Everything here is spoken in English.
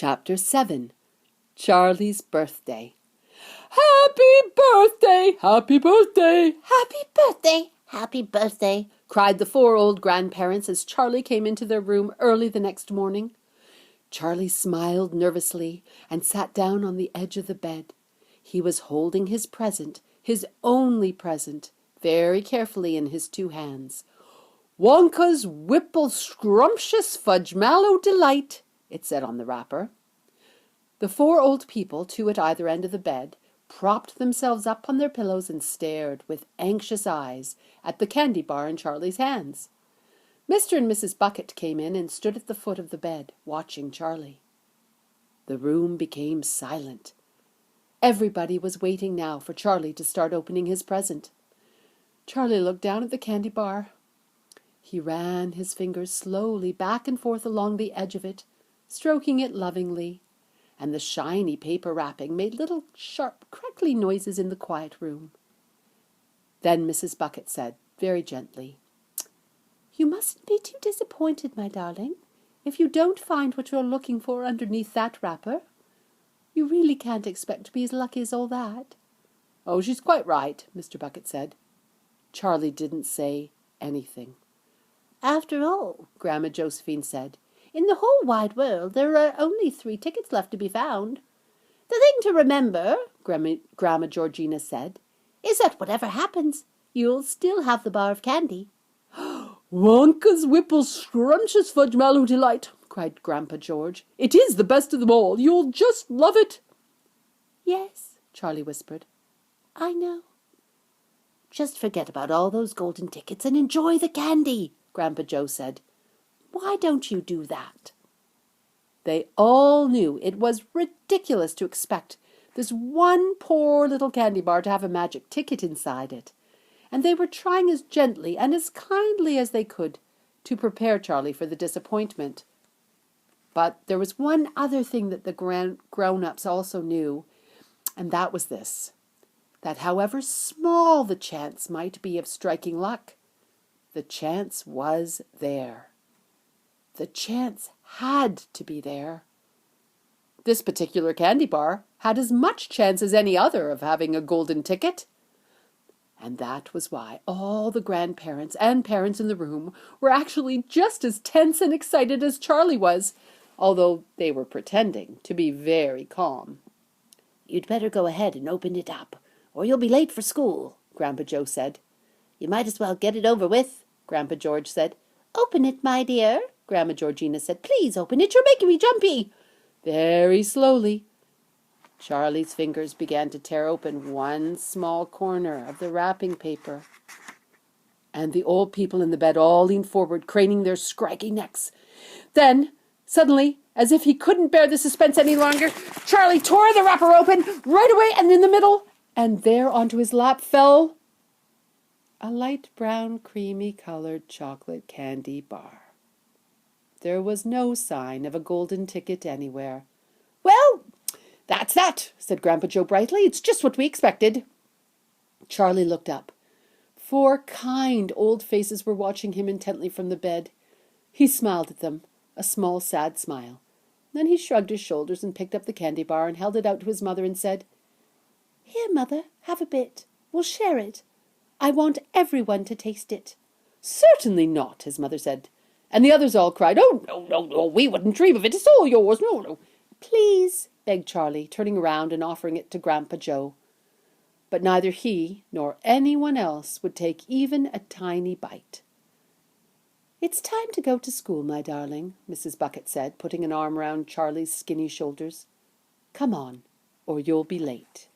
Chapter 7. Charlie's Birthday. "Happy birthday! Happy birthday! Happy birthday! Happy birthday!" cried the four old grandparents as Charlie came into their room early the next morning. Charlie smiled nervously and sat down on the edge of the bed. He was holding his present, his only present, very carefully in his two hands. "Wonka's Whipple Scrumptious Fudge Mallow Delight," it said on the wrapper. The four old people, two at either end of the bed, propped themselves up on their pillows and stared with anxious eyes at the candy bar in Charlie's hands. Mr. and Mrs. Bucket came in and stood at the foot of the bed, watching Charlie. The room became silent. Everybody was waiting now for Charlie to start opening his present. Charlie looked down at the candy bar. He ran his fingers slowly back and forth along the edge of it, stroking it lovingly, and the shiny paper wrapping made little sharp crackly noises in the quiet room. Then Mrs. Bucket said, very gently, "You mustn't be too disappointed, my darling, if you don't find what you're looking for underneath that wrapper. You really can't expect to be as lucky as all that." "Oh, she's quite right," Mr. Bucket said. Charlie didn't say anything. "After all," Grandma Josephine said, "in the whole wide world there are only 3 tickets left to be found. The thing to remember," Grandma Georgina said, "is that whatever happens, you'll still have the bar of candy." "Wonka's Whipple Scrumptious Fudge Mallow Delight," cried Grandpa George. "It is the best of them all. You'll just love it." "Yes," Charlie whispered. "I know." "Just forget about all those golden tickets and enjoy the candy," Grandpa Joe said. "Why don't you do that?" They all knew it was ridiculous to expect this one poor little candy bar to have a magic ticket inside it, and they were trying as gently and as kindly as they could to prepare Charlie for the disappointment. But there was one other thing that the grown-ups also knew, and that was this, that however small the chance might be of striking luck, the chance was there. The chance had to be there. This particular candy bar had as much chance as any other of having a golden ticket. And that was why all the grandparents and parents in the room were actually just as tense and excited as Charlie was, although they were pretending to be very calm. "You'd better go ahead and open it up, or you'll be late for school," Grandpa Joe said. "You might as well get it over with," Grandpa George said. "Open it, my dear," Grandma Georgina said. "Please open it. You're making me jumpy." Very slowly, Charlie's fingers began to tear open one small corner of the wrapping paper. And the old people in the bed all leaned forward, craning their scraggy necks. Then, suddenly, as if he couldn't bear the suspense any longer, Charlie tore the wrapper open right away and in the middle, and there onto his lap fell a light brown, creamy-colored chocolate candy bar. There was no sign of a golden ticket anywhere. "Well, that's that," said Grandpa Joe brightly. "It's just what we expected." Charlie looked up. 4 kind old faces were watching him intently from the bed. He smiled at them, a small, sad smile. Then he shrugged his shoulders and picked up the candy bar and held it out to his mother and said, "Here, Mother, have a bit. We'll share it. I want everyone to taste it." "Certainly not," his mother said. And the others all cried, "Oh, no, no, no, we wouldn't dream of it. It's all yours. No, no." "Please," begged Charlie, turning around and offering it to Grandpa Joe. But neither he nor anyone else would take even a tiny bite. "It's time to go to school, my darling," Mrs. Bucket said, putting an arm around Charlie's skinny shoulders. "Come on, or you'll be late."